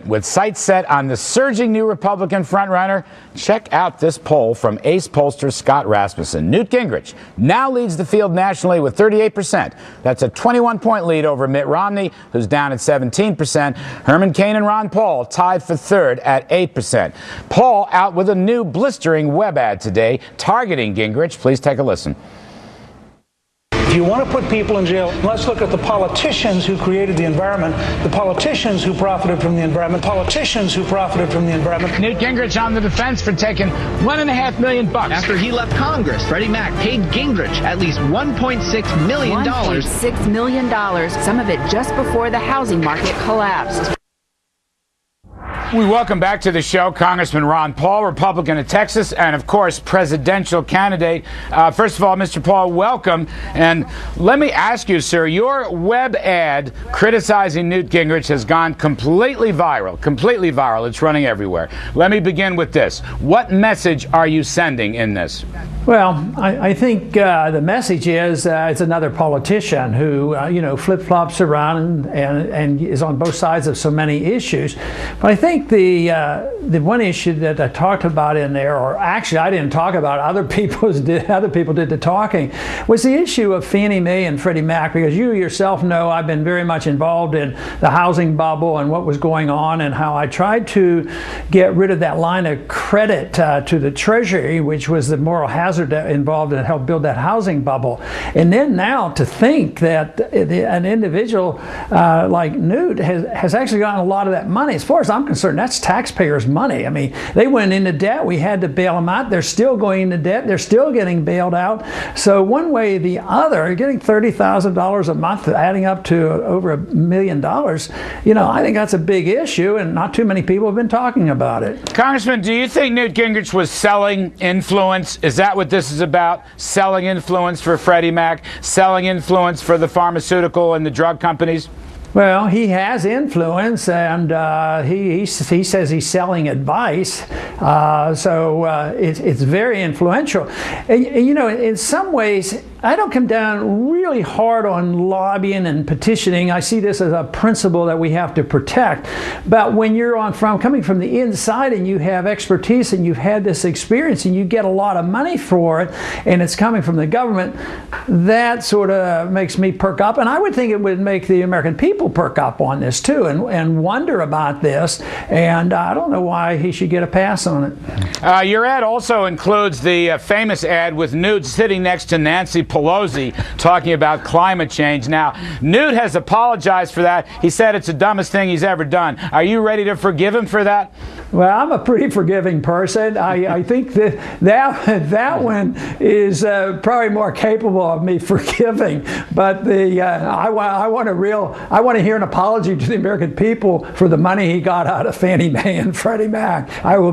With sights set on the surging new Republican frontrunner, check out this poll from ace pollster Scott Rasmussen. Newt Gingrich now leads the field nationally with 38%. That's a 21-point lead over Mitt Romney, who's down at 17%. Herman Cain and Ron Paul tied for third at 8%. Paul out with a new blistering web ad today targeting Gingrich. Please take a listen. If you want to put people in jail, let's look at the politicians who created the environment, the politicians who profited from the environment, politicians who profited from the environment. Newt Gingrich on the defense for taking $1.5 million. After he left Congress, Freddie Mac paid Gingrich at least $1.6 million. $1.6 million, some of it just before the housing market collapsed. We welcome back to the show Congressman Ron Paul, Republican of Texas, and of course presidential candidate. First of all, Mr. Paul, welcome. And let me ask you, sir, your web ad criticizing Newt Gingrich has gone completely viral. Completely viral. It's running everywhere. Let me begin with this. What message are you sending in this? Well, I think the message is it's another politician who, flip-flops around and is on both sides of so many issues. But I think the one issue that I talked about in there, or actually I didn't talk about, other people did the talking, was the issue of Fannie Mae and Freddie Mac, because you yourself know I've been very much involved in the housing bubble and what was going on, and how I tried to get rid of that line of credit to the Treasury, which was the moral hazard involved and helped build that housing bubble. And then now to think that an individual like Newt has actually gotten a lot of that money. As far as I'm concerned, that's taxpayers' money. I mean, they went into debt. We had to bail them out. They're still going into debt. They're still getting bailed out. So one way or the other, getting $30,000 a month, adding up to over $1 million, I think that's a big issue, and not too many people have been talking about it. Congressman, do you think Newt Gingrich was selling influence? Is that what this is about? Selling influence for Freddie Mac, selling influence for the pharmaceutical and the drug companies? Well, he has influence, and he says he's selling advice, so it's very influential. And, in some ways, I don't come down really hard on lobbying and petitioning. I see this as a principle that we have to protect. But when you're coming from the inside and you have expertise and you've had this experience and you get a lot of money for it and it's coming from the government, that sort of makes me perk up. And I would think it would make the American people perk up on this too and wonder about this. And I don't know why he should get a pass on it. Your ad also includes the famous ad with Newt sitting next to Nancy Pelosi talking about climate change. Now, Newt has apologized for that. He said it's the dumbest thing he's ever done. Are you ready to forgive him for that? Well, I'm a pretty forgiving person. I think that one is probably more capable of me forgiving. But I want to hear an apology to the American people for the money he got out of Fannie Mae and Freddie Mac. I'll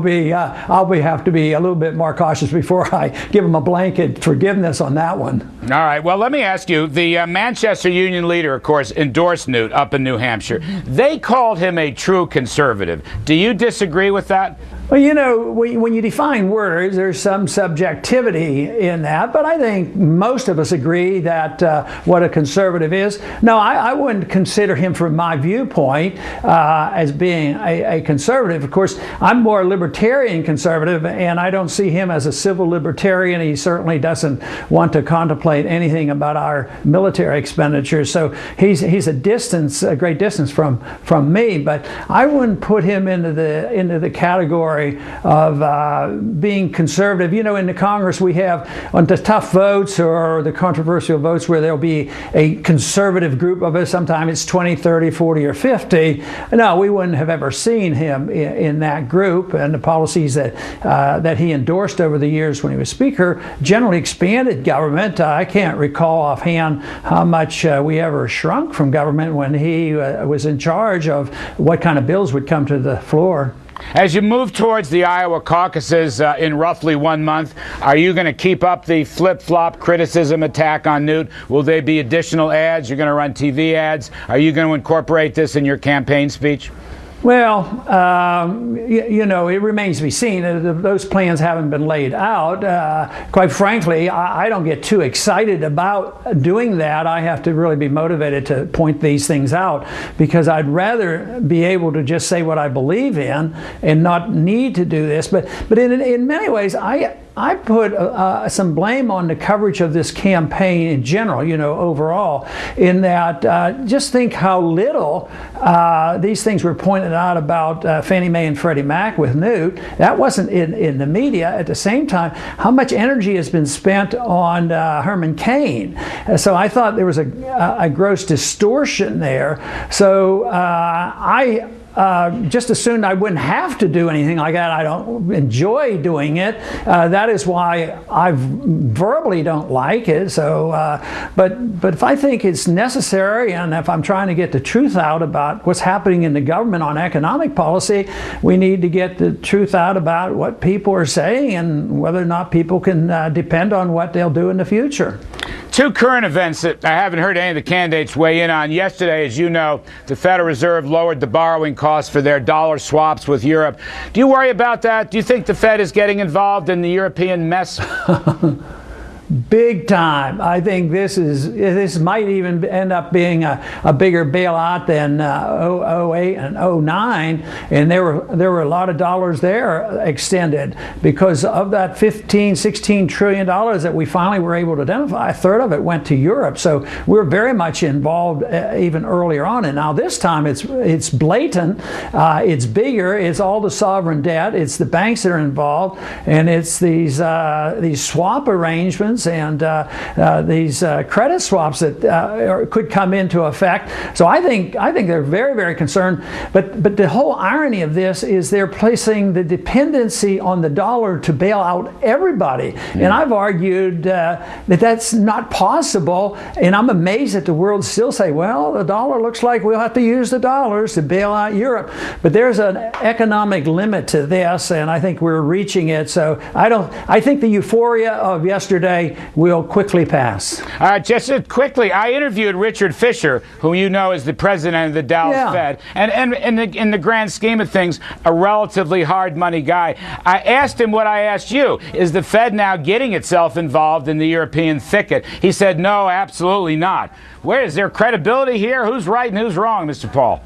have to be a little bit more cautious before I give him a blanket forgiveness on that one. All right. Well, let me ask you, the Manchester Union leader, of course, endorsed Newt up in New Hampshire. They called him a true conservative. Do you disagree with that? Well, when you define words, there's some subjectivity in that, but I think most of us agree that what a conservative is. No, I wouldn't consider him, from my viewpoint, as being a conservative. Of course, I'm more libertarian conservative, and I don't see him as a civil libertarian. He certainly doesn't want to contemplate anything about our military expenditures. So he's a great distance from me, but I wouldn't put him into the category of being conservative. In the Congress we have on the tough votes or the controversial votes where there'll be a conservative group of us. Sometimes it's 20, 30, 40, or 50. No, we wouldn't have ever seen him in that group. And the policies that he endorsed over the years when he was Speaker generally expanded government. I can't recall offhand how much we ever shrunk from government when he was in charge of what kind of bills would come to the floor. As you move towards the Iowa caucuses in roughly 1 month, are you going to keep up the flip-flop criticism attack on Newt? Will there be additional ads? You're going to run TV ads? Are you going to incorporate this in your campaign speech? Well, you know, it remains to be seen. Those plans haven't been laid out. Quite frankly, I don't get too excited about doing that. I have to really be motivated to point these things out, because I'd rather be able to just say what I believe in and not need to do this. But in many ways, I put some blame on the coverage of this campaign in general, you know, overall, in that just think how little these things were pointed out about Fannie Mae and Freddie Mac with Newt. That wasn't in the media. At the same time, how much energy has been spent on Herman Cain. So I thought there was a gross distortion there. So I just assumed I wouldn't have to do anything like that. I don't enjoy doing it. That is why I verbally don't like it. So, but if I think it's necessary, and if I'm trying to get the truth out about what's happening in the government on economic policy, we need to get the truth out about what people are saying and whether or not people can depend on what they'll do in the future. Two current events that I haven't heard any of the candidates weigh in on. Yesterday, as you know, the Federal Reserve lowered the borrowing costs for their dollar swaps with Europe. Do you worry about that? Do you think the Fed is getting involved in the European mess? Big time. I think this might even end up being a bigger bailout than 08 and 09, and there were a lot of dollars there extended because of that 15-16 trillion dollars that we finally were able to identify. A third of it went to Europe, so we're very much involved even earlier on. And now this time it's blatant, it's bigger, it's all the sovereign debt, it's the banks that are involved, and it's these swap arrangements and these credit swaps that could come into effect. So I think they're very, very concerned. But the whole irony of this is they're placing the dependency on the dollar to bail out everybody. And I've argued that that's not possible. And I'm amazed that the world still say, well, the dollar looks like we'll have to use the dollars to bail out Europe. But there's an economic limit to this, and I think we're reaching it. So I think the euphoria of yesterday will quickly pass. Just quickly, I interviewed Richard Fisher, who you know is the president of the Dallas Fed, and in the grand scheme of things, a relatively hard money guy. I asked him what I asked you. Is the Fed now getting itself involved in the European thicket? He said, no, absolutely not. Where is there credibility here? Who's right and who's wrong, Mr. Paul?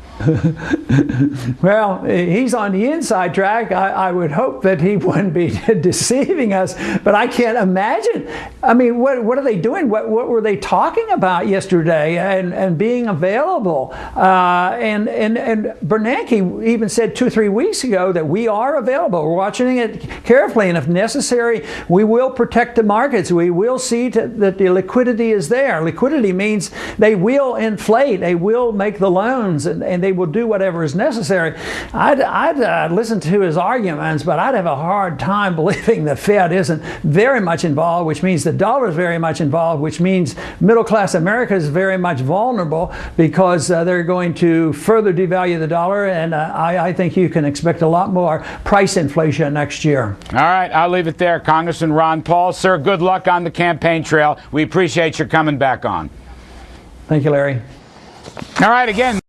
Well, he's on the inside track. I would hope that he wouldn't be deceiving us, but I can't imagine. I mean, what are they doing? What were they talking about yesterday and being available? And Bernanke even said 2 or 3 weeks ago that we are available. We're watching it carefully, and if necessary, we will protect the markets. We will see that the liquidity is there. Liquidity means they will inflate, they will make the loans, and they will do whatever is necessary. I'd listen to his arguments, but I'd have a hard time believing the Fed isn't very much involved, which means the dollar is very much involved, which means middle-class America is very much vulnerable because they're going to further devalue the dollar, and I think you can expect a lot more price inflation next year. All right, I'll leave it there. Congressman Ron Paul, sir, good luck on the campaign trail. We appreciate your coming back on. Thank you, Larry. All right, again.